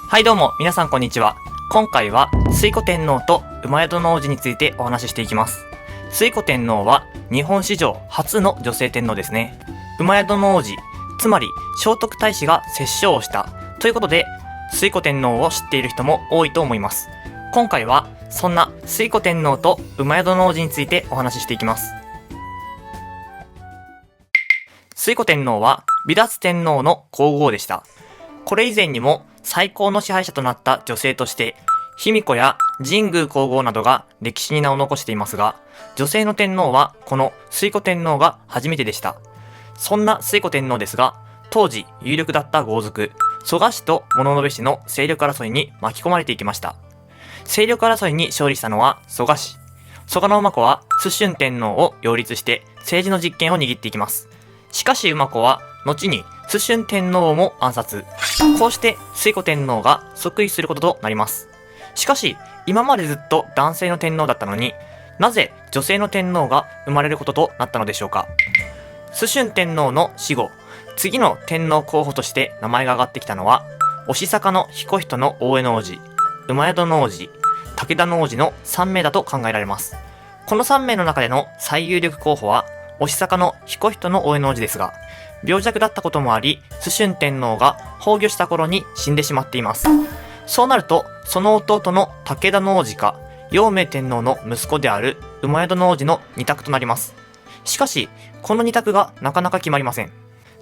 はいどうも、皆さんこんにちは。今回は推古天皇と厩戸王子についてお話ししていきます。推古天皇は日本史上初の女性天皇ですね。厩戸王子、つまり聖徳太子が摂政をしたということで、推古天皇を知っている人も多いと思います。今回はそんな推古天皇と厩戸王子についてお話ししていきます。推古天皇は美達天皇の皇后でした。これ以前にも最高の支配者となった女性として、卑弥呼や神宮皇后などが歴史に名を残していますが、女性の天皇はこの推古天皇が初めてでした。そんな推古天皇ですが、当時有力だった豪族、蘇我氏と物部氏の勢力争いに巻き込まれていきました。勢力争いに勝利したのは蘇我氏。蘇我馬子は崇春天皇を擁立して政治の実権を握っていきます。しかし馬子は後に崇春天皇も暗殺。こうして推古天皇が即位することとなります。しかし今までずっと男性の天皇だったのに、なぜ女性の天皇が生まれることとなったのでしょうか。崇春天皇の死後、次の天皇候補として名前が挙がってきたのは、忍坂の彦人の大江の王子、厩戸の王子、武田の王子の3名だと考えられます。この3名の中での最有力候補は忍坂の彦人の大江の王子ですが、病弱だったこともあり、崇春天皇が崩御した頃に死んでしまっています。そうなると、その弟の武田の王子か、陽明天皇の息子である厩戸の王子の2択となります。しかし、この2択がなかなか決まりません。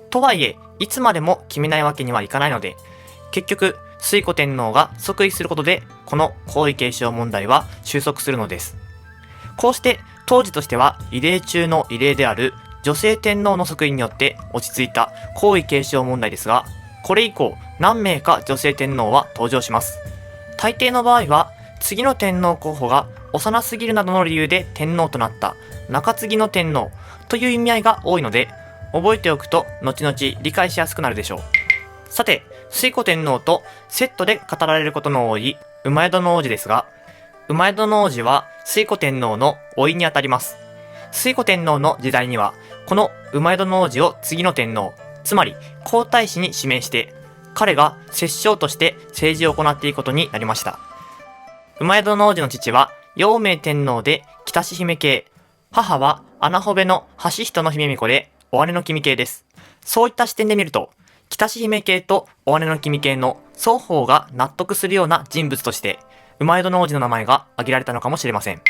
とはいえ、いつまでも決めないわけにはいかないので、結局、推古天皇が即位することで、この皇位継承問題は収束するのです。こうして、当時としては異例中の異例である女性天皇の即位によって落ち着いた皇位継承問題ですが、これ以降何名か女性天皇は登場します。大抵の場合は次の天皇候補が幼すぎるなどの理由で天皇となった中継ぎの天皇という意味合いが多いので、覚えておくと後々理解しやすくなるでしょう。さて、推古天皇とセットで語られることの多い厩戸王子ですが、厩戸王子は推古天皇の甥にあたります。推古天皇の時代には、この厩戸王子を次の天皇、つまり皇太子に指名して、彼が摂政として政治を行っていくことになりました。厩戸王子の父は陽明天皇で北志姫系、母は穴穂部の橋人の姫巫女でお姉の君系です。そういった視点で見ると、北志姫系とお姉の君系の双方が納得するような人物として、厩戸王子の名前が挙げられたのかもしれません。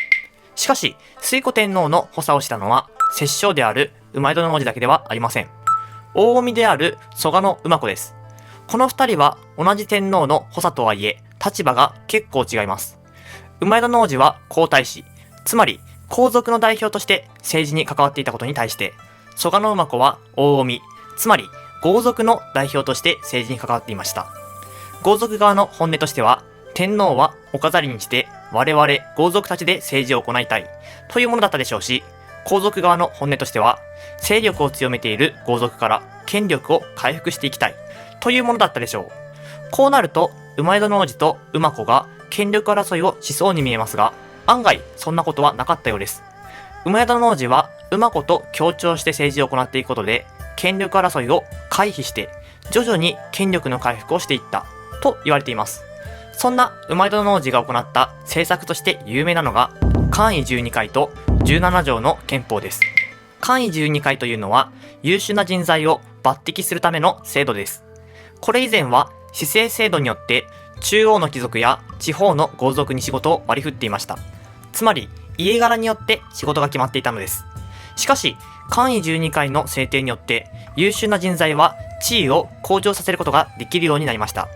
しかし、推古天皇の補佐をしたのは、摂政である厩戸王子だけではありません。大臣である蘇我馬子です。この二人は同じ天皇の補佐とはいえ、立場が結構違います。厩戸王子は皇太子、つまり皇族の代表として政治に関わっていたことに対して、蘇我馬子は大臣、つまり豪族の代表として政治に関わっていました。豪族側の本音としては、天皇はお飾りにして我々豪族たちで政治を行いたいというものだったでしょうし、皇族側の本音としては勢力を強めている豪族から権力を回復していきたいというものだったでしょう。こうなると厩戸王子と馬子が権力争いをしそうに見えますが、案外そんなことはなかったようです。厩戸王子は馬子と協調して政治を行っていくことで権力争いを回避して徐々に権力の回復をしていったと言われています。そんな厩戸王子が行った政策として有名なのが簡位12回と17条の憲法です。簡位12回というのは優秀な人材を抜擢するための制度です。これ以前は市政制度によって中央の貴族や地方の豪族に仕事を割り振っていました。つまり家柄によって仕事が決まっていたのです。しかし簡位12回の制定によって優秀な人材は地位を向上させることができるようになりました。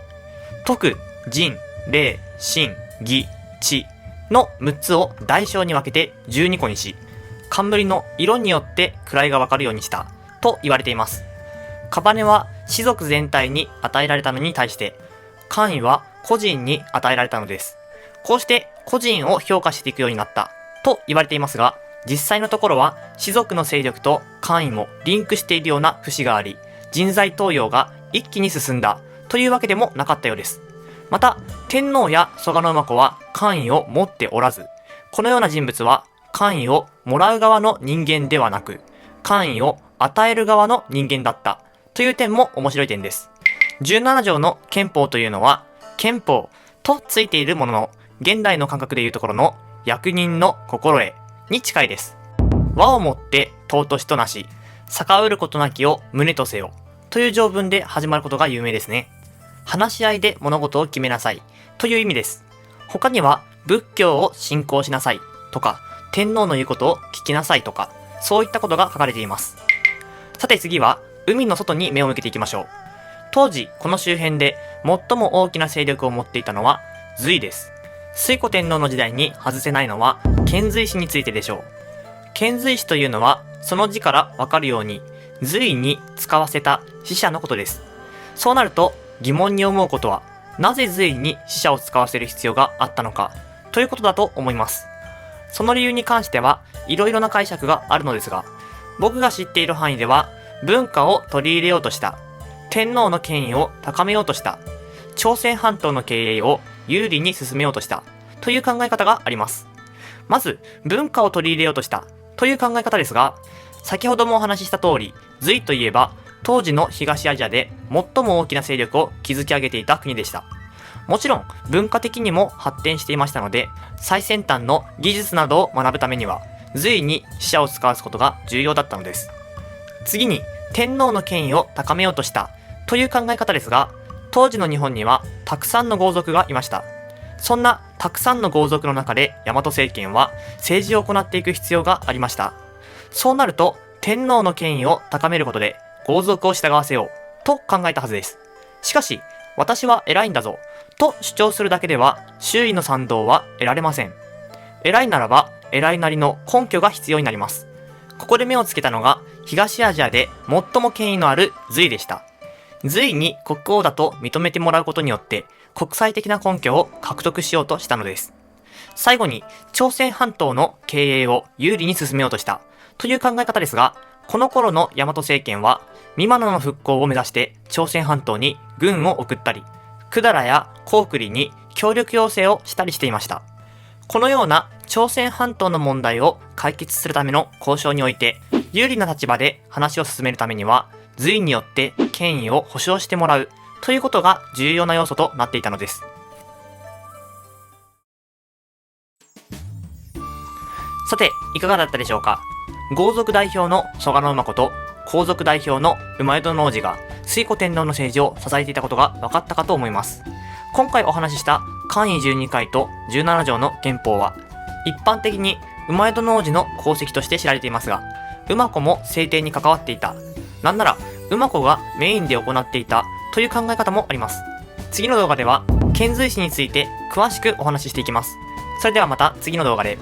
徳、仁、礼、信、義、智の6つを大小に分けて12個にし、冠の色によって位が分かるようにしたと言われています。冠は士族全体に与えられたのに対して、官位は個人に与えられたのです。こうして個人を評価していくようになったと言われていますが、実際のところは士族の勢力と官位もリンクしているような節があり、人材登用が一気に進んだというわけでもなかったようです。また、天皇や蘇我馬子は官位を持っておらず、このような人物は官位をもらう側の人間ではなく、官位を与える側の人間だったという点も面白い点です。17条の憲法というのは、憲法とついているものの、現代の感覚でいうところの役人の心得に近いです。和をもって尊しとなし、逆うることなきを旨とせよという条文で始まることが有名ですね。話し合いで物事を決めなさいという意味です。他には仏教を信仰しなさいとか、天皇の言うことを聞きなさいとか、そういったことが書かれています。さて次は海の外に目を向けていきましょう。当時この周辺で最も大きな勢力を持っていたのは隋です。推古天皇の時代に外せないのは遣隋使についてでしょう。遣隋使というのはその字からわかるように隋に使わせた使者のことです。そうなると疑問に思うことは、なぜ隋に使者を使わせる必要があったのかということだと思います。その理由に関してはいろいろな解釈があるのですが、僕が知っている範囲では文化を取り入れようとした、天皇の権威を高めようとした、朝鮮半島の経営を有利に進めようとしたという考え方があります。まず文化を取り入れようとしたという考え方ですが、先ほどもお話しした通り、隋といえば当時の東アジアで最も大きな勢力を築き上げていた国でした。もちろん文化的にも発展していましたので、最先端の技術などを学ぶためには隋に使者を使わすことが重要だったのです。次に天皇の権威を高めようとしたという考え方ですが、当時の日本にはたくさんの豪族がいました。そんなたくさんの豪族の中で大和政権は政治を行っていく必要がありました。そうなると天皇の権威を高めることで豪族を従わせようと考えたはずです。しかし私は偉いんだぞと主張するだけでは周囲の賛同は得られません。偉いならば偉いなりの根拠が必要になります。ここで目をつけたのが東アジアで最も権威のある隋でした。隋に国王だと認めてもらうことによって国際的な根拠を獲得しようとしたのです。最後に朝鮮半島の経営を有利に進めようとしたという考え方ですが、この頃の大和政権は三馬の復興を目指して朝鮮半島に軍を送ったり、百済や高句麗に協力要請をしたりしていました。このような朝鮮半島の問題を解決するための交渉において、有利な立場で話を進めるためには隋によって権威を保障してもらうということが重要な要素となっていたのです。さていかがだったでしょうか。豪族代表の蘇我馬子と皇族代表の厩戸王子が推古天皇の政治を支えていたことが分かったかと思います。今回お話しした簡位12回と17条の憲法は一般的に厩戸王子の功績として知られていますが、馬子も制定に関わっていた、なんなら馬子がメインで行っていたという考え方もあります。次の動画では遣隋使について詳しくお話ししていきます。それではまた次の動画で。